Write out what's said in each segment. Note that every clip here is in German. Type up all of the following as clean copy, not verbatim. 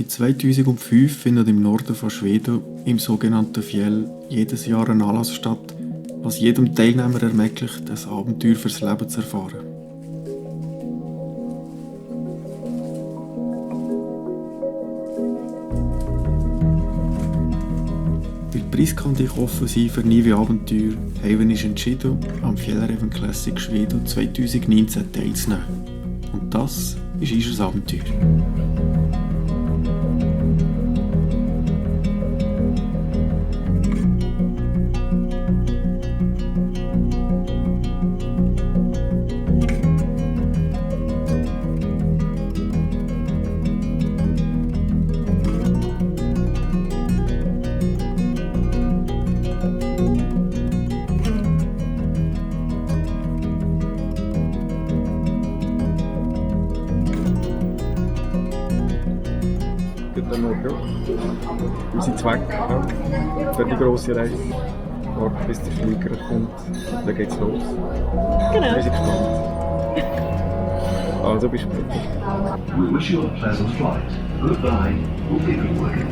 Seit 2005 findet im Norden von Schweden, im sogenannten Fjell, jedes Jahr ein Anlass statt, was jedem Teilnehmer ermöglicht, ein Abenteuer fürs Leben zu erfahren. Weil Priska und ich offen sind für neue Abenteuer, haben wir uns entschieden, am Fjällräven Classic Schweden 2019 teilzunehmen. Und das ist unser Abenteuer. Dann noch unsere Zwecke für die grosse Reise. Warten, bis der Flieger kommt, dann geht's los. Genau. Wir sind gespannt. Also bis später. We wish you a pleasant flight. Goodbye. We'll be good working.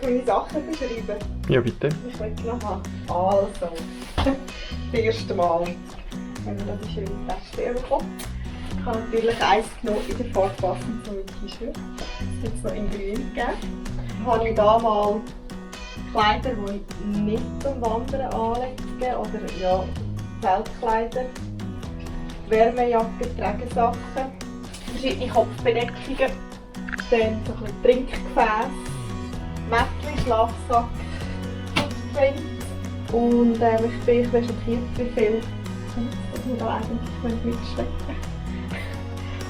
Meine Sachen beschreiben. Ja, bitte. Ich will noch haben. Also, das erste Mal haben wir noch die schöne Tasche bekommen. Ich habe natürlich eins genommen in der Farbe passend zu meinem T-Shirt. Das gibt es noch in grün gegeben. Ich habe hier mal Kleider, die ich nicht zum Wandern anlege, oder ja, Zeltkleider, Wärmejacke, Trägersachen, verschiedene Kopfbedeckungen, dann so ein bisschen Trinkgefäß, Mäppchen, Schlafsack, Footprint und ich bin schockiert, wie viel dass wir da eigentlich mitschleppen.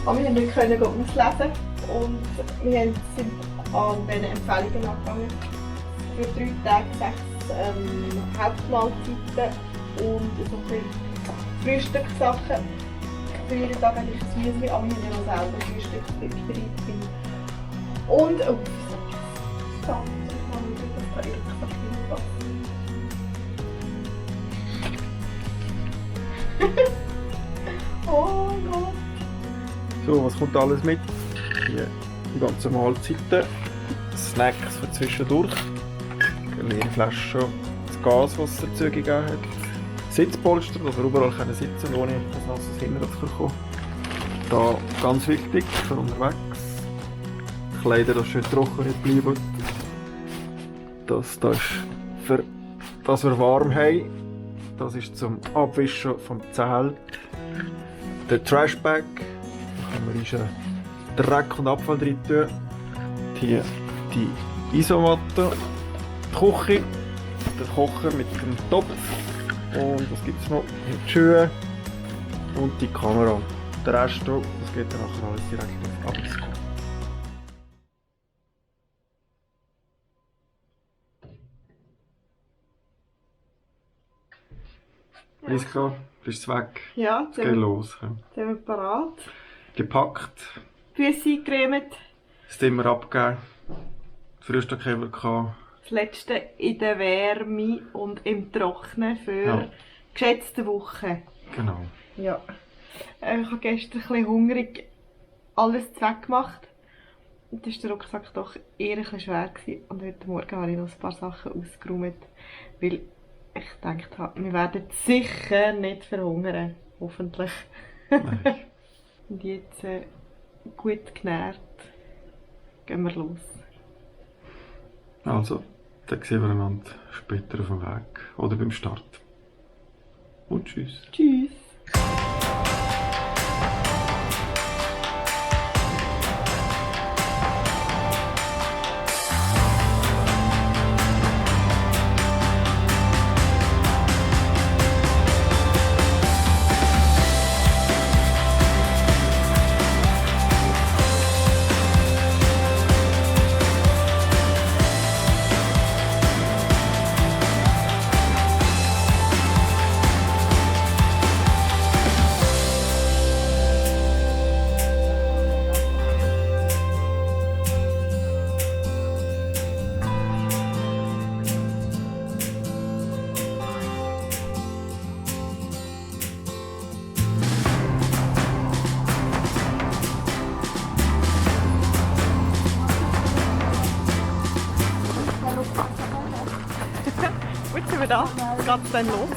Aber wir konnten nicht auslesen und wir sind an diesen Empfehlungen angegangen. Für 3 Tage 6 Hauptmahlzeiten und so ein bisschen Frühstückssachen. Für jeden Tag habe ich ein Müsli, aber wir haben auch selber frühstücksbereit bin. Und so ich kann das da oh Gott! So, was kommt alles mit? Hier die ganzen Mahlzeiten, Snacks für zwischendurch, eine leere Flasche, das Gas, das es dazu gegeben hat, Sitzpolster, dass wir überall sitzen können, ohne ein nasses Hinterrad zu bekommen. Da ganz wichtig für unterwegs, die Kleider, die schön trocken bleiben. Das ist für dass wir warm haben. Das ist zum Abwischen vom Zelt. Der Trashbag, da können wir unseren Dreck und Abfall rein tun. Hier die Isomatte, die Küche, der Kocher mit dem Topf und was gibt es noch? Die Schuhe und die Kamera. Der Rest, das geht dann nachher alles direkt auf Abends. Priska, bist du weg? Ja, Jetzt geht los. sind wir parat. Gepackt, Füße eingecremt. das Zimmer abgegeben, das Frühstück haben wir gehabt. Das letzte in der Wärme und im Trocknen für geschätzte Woche. Genau. Ja. Ich habe gestern ein bisschen hungrig alles weggemacht. war der Rucksack doch eher ein bisschen schwer gewesen. Und heute Morgen habe ich noch ein paar Sachen ausgeräumt, weil ich gedacht habe, wir werden sicher nicht verhungern. Hoffentlich. Nein. Und jetzt gut genährt gehen wir los. Also, dann sehen wir einander später auf dem Weg oder beim Start. Und tschüss. Tschüss! Gut, sind wir da. Jetzt geht es dann los.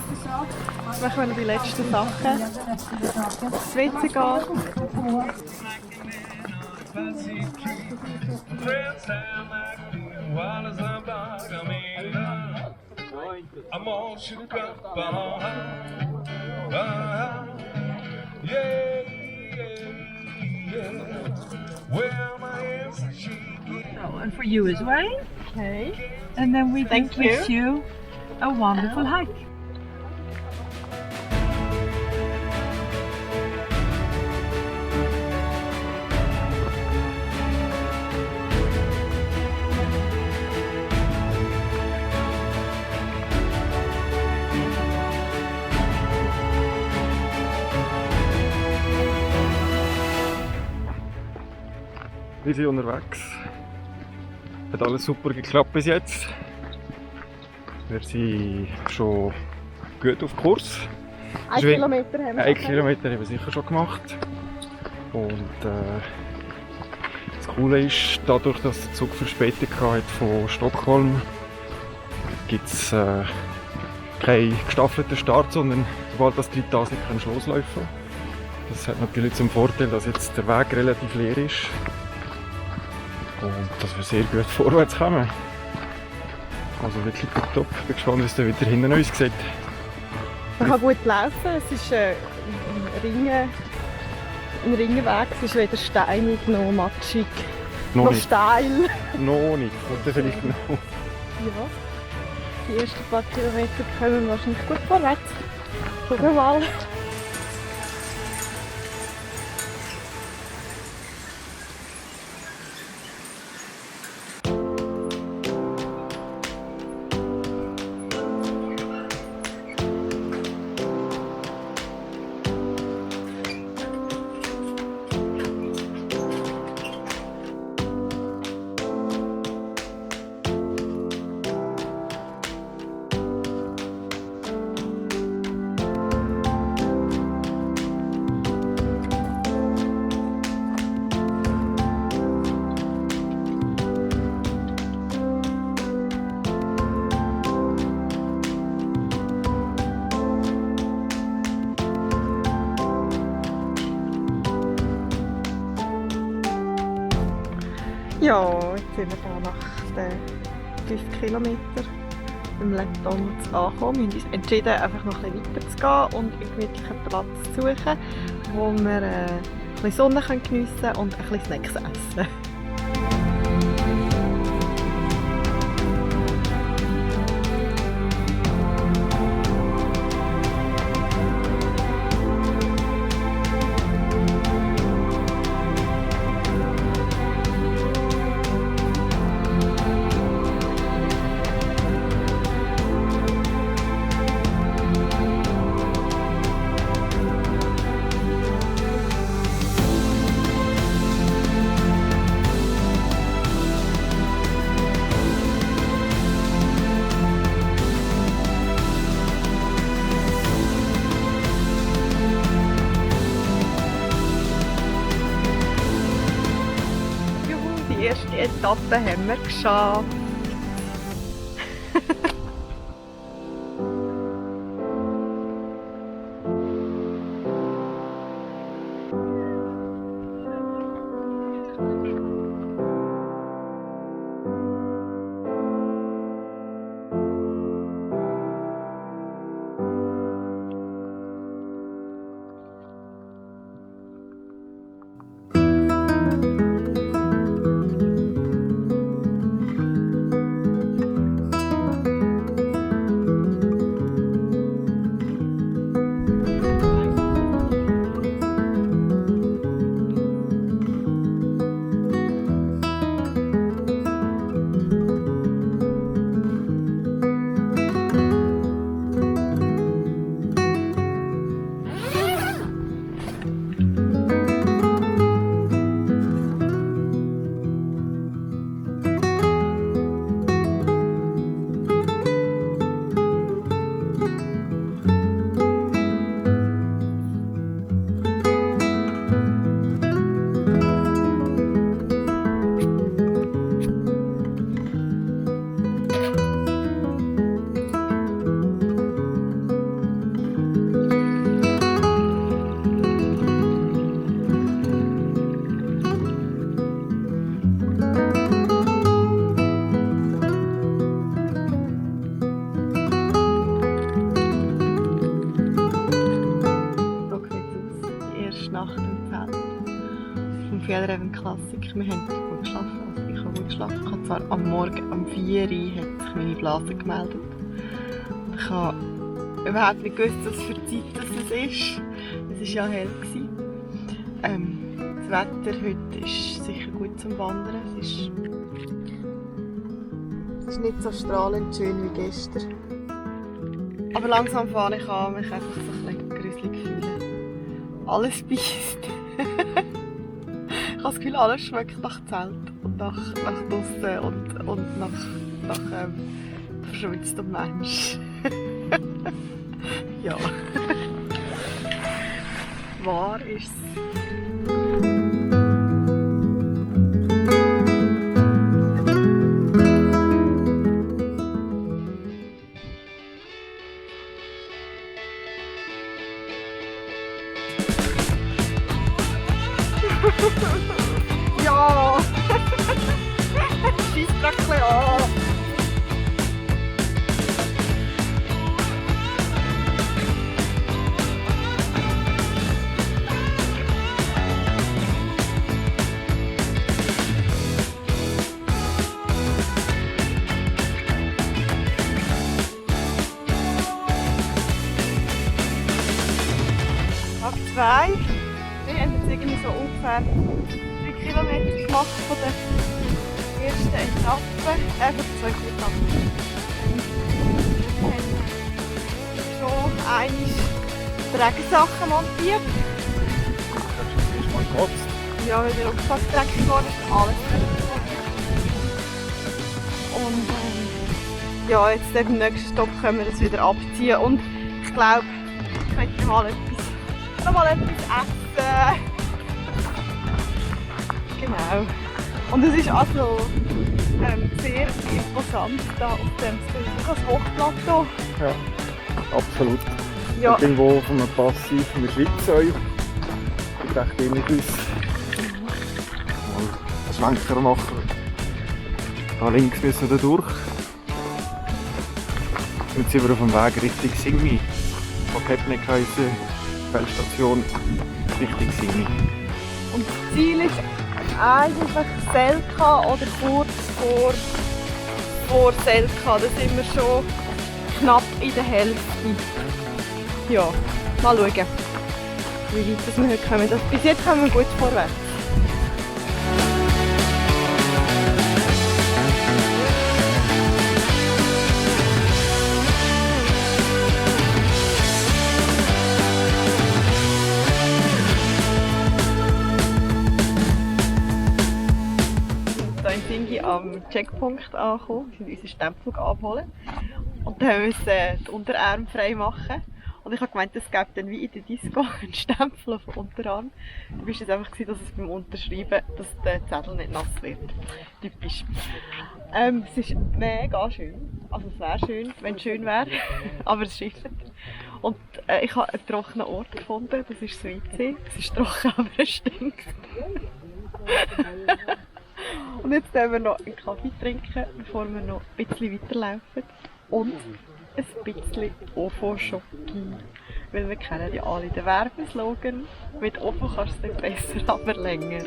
Jetzt machen wir noch die letzten Sachen. Das WC gehen. And for you as well. Okay. And then we Thank wish you a wonderful hike. Wir sind unterwegs. Hat alles super geklappt bis jetzt. Wir sind schon gut auf Kurs. 1 Kilometer haben wir. 1 Kilometer haben wir sicher schon gemacht. Und das Coole ist, dadurch, dass der Zug Verspätung hatte von Stockholm, gibt es keinen gestaffelten Start, sondern sobald das 3000 kannst du loslaufen. Das hat natürlich zum Vorteil, dass jetzt der Weg relativ leer ist. Und dass wir sehr gut vorwärts kommen. Also wirklich top. Ich bin gespannt, wie es dann wieder hinten uns sieht. Man kann gut laufen. Es ist ein Ringenweg. Es ist weder steinig noch matschig noch nicht. steil. Noch nicht. Oder vielleicht noch. Ja. Die ersten paar Kilometer kommen wir wahrscheinlich gut vorwärts. Schauen wir mal. Ja, jetzt sind wir hier nach den 5 Kilometern beim McDonald's angekommen. Wir haben uns entschieden, einfach noch ein bisschen weiter zu gehen und einen gemütlichen Platz zu suchen, wo wir ein bisschen Sonne geniessen können und ein bisschen Snacks essen. erste Etappe haben wir geschafft. Fjellreven Classic. Wir haben gut geschlafen, also ich habe gut geschlafen. Ich habe zwar am Morgen um 4 Uhr hat sich meine Blase gemeldet. Ich habe überhaupt nicht gewusst, was für Zeit das ist. Es war ja hell. Das Wetter heute ist sicher gut zum Wandern. Es ist nicht so strahlend schön wie gestern. Aber langsam fahre ich an, mich einfach so ein bisschen gruselig fühlen. Alles beißt. Ich habe das Gefühl, alles schmeckt nach Zelt und nach draussen und nach verschwitztem Mensch. Ja. Wahr ist's. Ja! Scheissdreckchen an! Tag 2. Wir haben jetzt irgendwie so ungefähr 3 Kilometer gemacht von der ersten Etappe, von der zweiten Etappe. Wir haben schon einmal die Regensachen montiert. Das ist mal gekotzt. Ja, weil der Rucksack dreckig geworden ist, alles dreckig geworden. Und ja, jetzt im nächsten Stopp können wir das wieder abziehen. Und ich glaube, ich möchte noch mal etwas essen. Genau. Und es ist also sehr imposant da auf dem Hochplateau. Ja, absolut. Ja. Irgendwo von einem Pass in der Schweiz euch. Ich dachte nicht uns. Mal einen Schwenker machen. Da links müssen wir durch. Jetzt sind wir auf dem Weg Richtung Signy. Von Kebnekaise, Feldstation Richtung Signy. Und das Ziel ist eigentlich Selka oder kurz vor Selka. Da sind wir schon knapp in der Hälfte. Ja, mal schauen, wie weit wir heute kommen. Bis jetzt kommen wir gut vorwärts. Am Checkpunkt angekommen, wir unseren Stempel abholen und dann müssen wir den Unterarm frei machen. Und ich habe gemeint, es gäbe dann wie in der Disco einen Stempel auf dem Unterarm. Du bist es einfach gewesen, dass es beim Unterschreiben, dass der Zettel nicht nass wird. Typisch. Es ist mega schön. Also es wäre schön, wenn es schön wäre, aber es schifft. Und ich habe einen trockenen Ort gefunden, das ist das WC. Es ist trocken, aber es stinkt. Und jetzt werden wir noch einen Kaffee trinken, bevor wir noch ein bisschen weiterlaufen. Und ein bisschen OFO-Schoki. Weil wir kennen ja alle den Werbeslogan. Mit OFO kannst du es nicht besser, aber länger.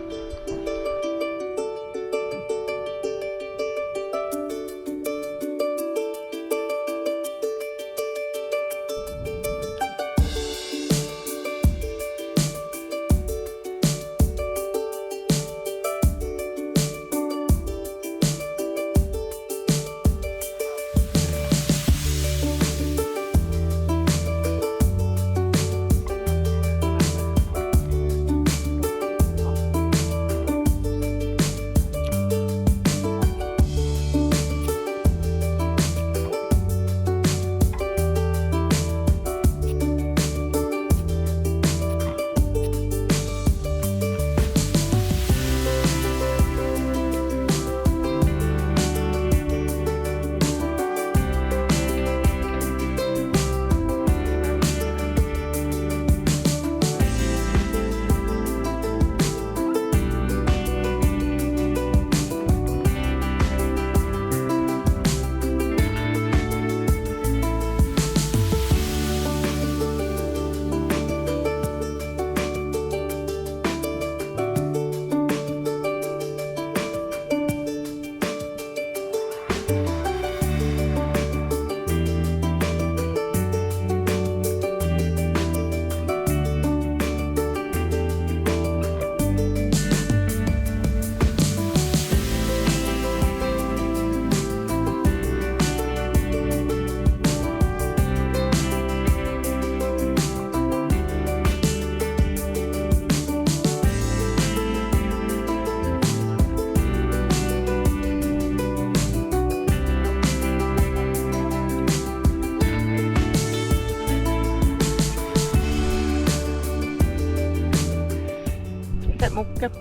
Mucke.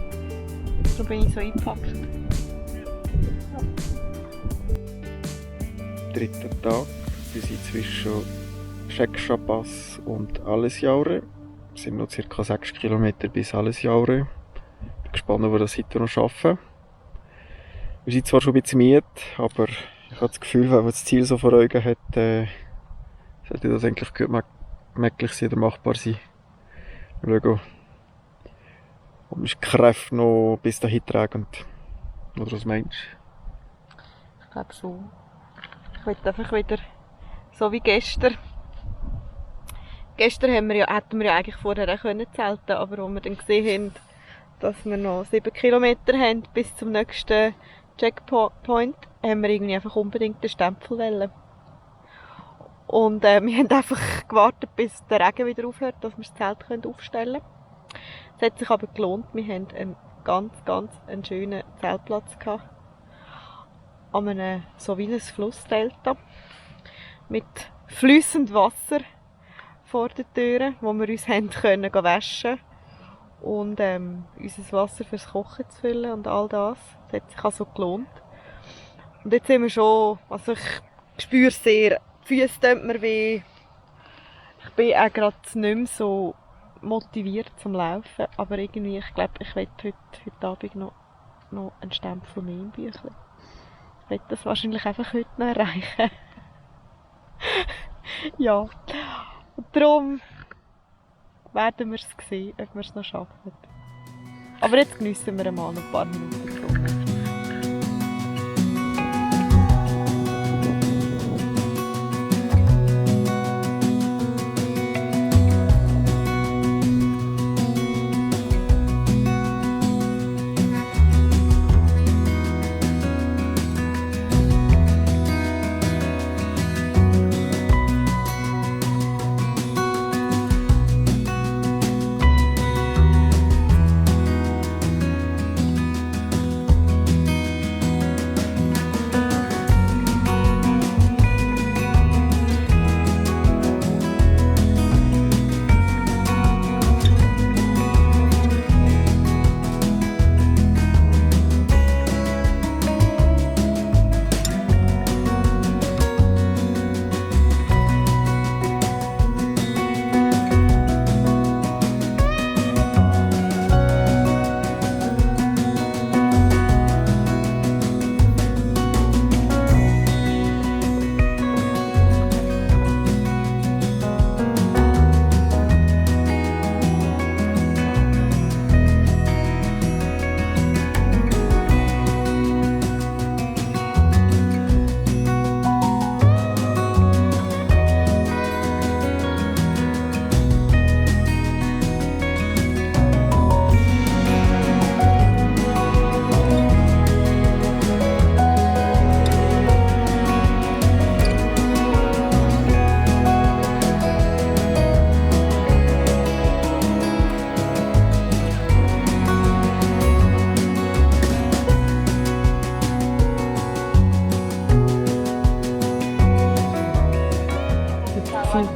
So bin ich so eingepackt. Dritter Tag. Wir sind zwischen Scheckschabas und Allesjaure. Es sind noch ca. 6 Kilometer bis Allesjaure. Ich bin gespannt, ob wir das heute noch schaffen. Wir sind zwar schon ein bisschen müde, aber ich habe das Gefühl, wenn man das Ziel so vor Augen hat, sollte das eigentlich gut möglich sein oder machbar sein. Wir schauen, ob wir die Kräfte noch bis dahin tragen. Oder was meinst du? Ich glaube schon. Ich will einfach wieder so wie gestern. Gestern hätten wir ja eigentlich vorher auch zelten können, aber als wir dann gesehen haben, dass wir noch 7 Kilometer haben bis zum nächsten Checkpoint, haben wir irgendwie einfach unbedingt den Stempel wollen. Und wir haben einfach gewartet, bis der Regen wieder aufhört, dass wir das Zelt aufstellen können. Es hat sich aber gelohnt. Wir hatten einen ganz schönen Zeltplatz gehabt. An einem, so wie ein Flussdelta. Mit fließendem Wasser vor den Türen, wo wir uns haben können waschen und unser Wasser fürs Kochen zu füllen und all das. Das hat sich also gelohnt. Und jetzt sind wir schon, also ich spüre sehr, die Füße tun mir weh. Ich bin auch gerade nicht mehr so motiviert zum Laufen, aber irgendwie, ich glaube, ich will heute Abend noch einen Stempel mehr im Büchlein. Ich will das wahrscheinlich einfach heute noch erreichen. Ja, und darum werden wir es sehen, ob wir es noch schaffen. Aber jetzt geniessen wir mal noch ein paar Minuten die Sonne.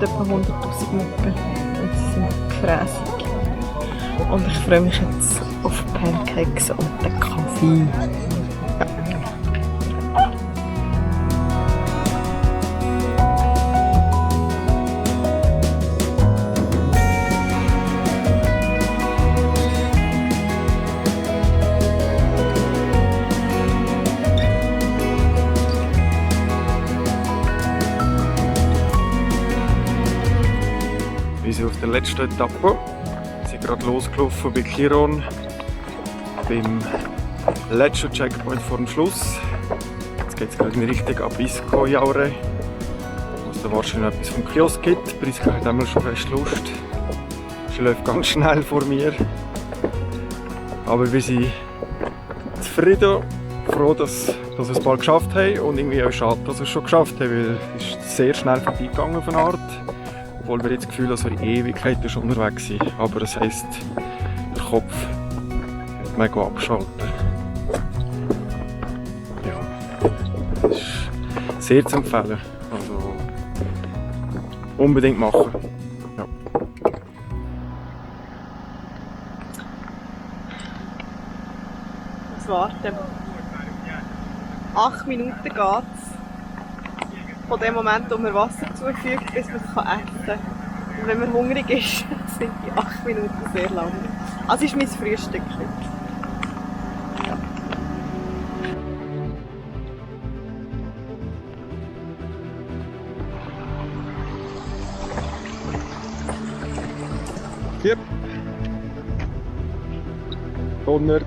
etwa 100'000 Mücken und sie sind gefräßig. Und ich freue mich jetzt auf Pancakes und den Kaffee. Ja. Wir sind auf der letzten Etappe. Wir sind gerade losgelaufen bei Chiron, beim letzten Checkpoint vor dem Schluss. Jetzt geht es gleich in Richtung Abisko Jaure, wo es da wahrscheinlich etwas vom Kiosk gibt. Priska hat einmal schon fest Lust. Sie läuft ganz schnell vor mir. Aber wir sind zufrieden, froh, dass wir es bald geschafft haben und irgendwie auch schade, dass wir es schon geschafft haben, weil es ist sehr schnell vorbeigegangen auf eine Art. Obwohl wir jetzt das Gefühl haben, dass wir Ewigkeiten schon unterwegs sind. Aber das heisst, der Kopf hat mega abschalten. Ja, das ist sehr zu empfehlen. Also unbedingt machen. Ja. Jetzt warten. 8 Minuten geht es. Von dem Moment, wo man Wasser zufügt, bis man es essen kann. Und wenn man hungrig ist, sind die 8 Minuten sehr lang. Also ist mein Frühstück. Hier. 100.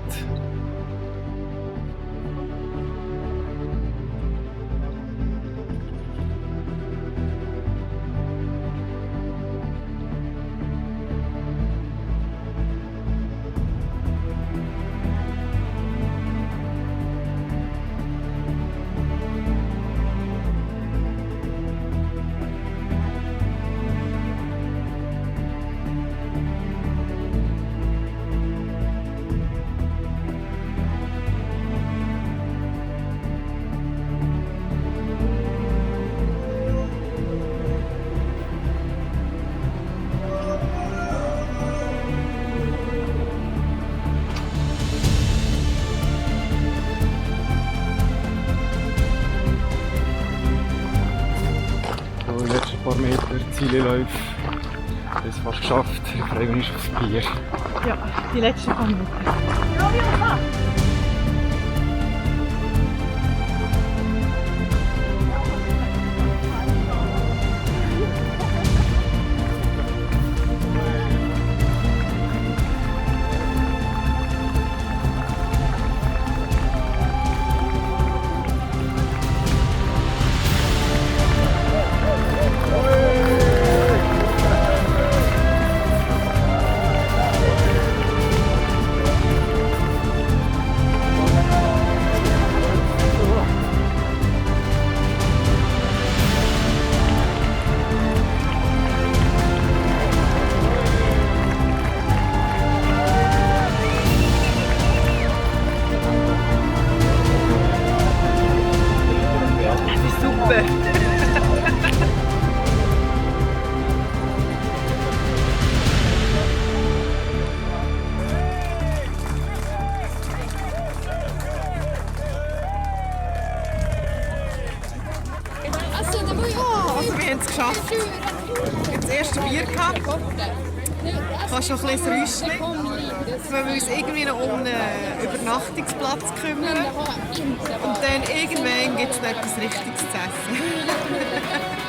Die letzten paar Meter Zieleläufe. Ich habe es fast geschafft. Ich freue mich aufs Bier. Ja, die letzten paar Minuten. Wir haben es geschafft. Ich habe das erste Bier gehabt. Ich habe schon ein bisschen das Räuschchen, weil wir uns irgendwie noch um einen Übernachtungsplatz kümmern. Und dann irgendwann gibt es noch etwas Richtiges zu essen.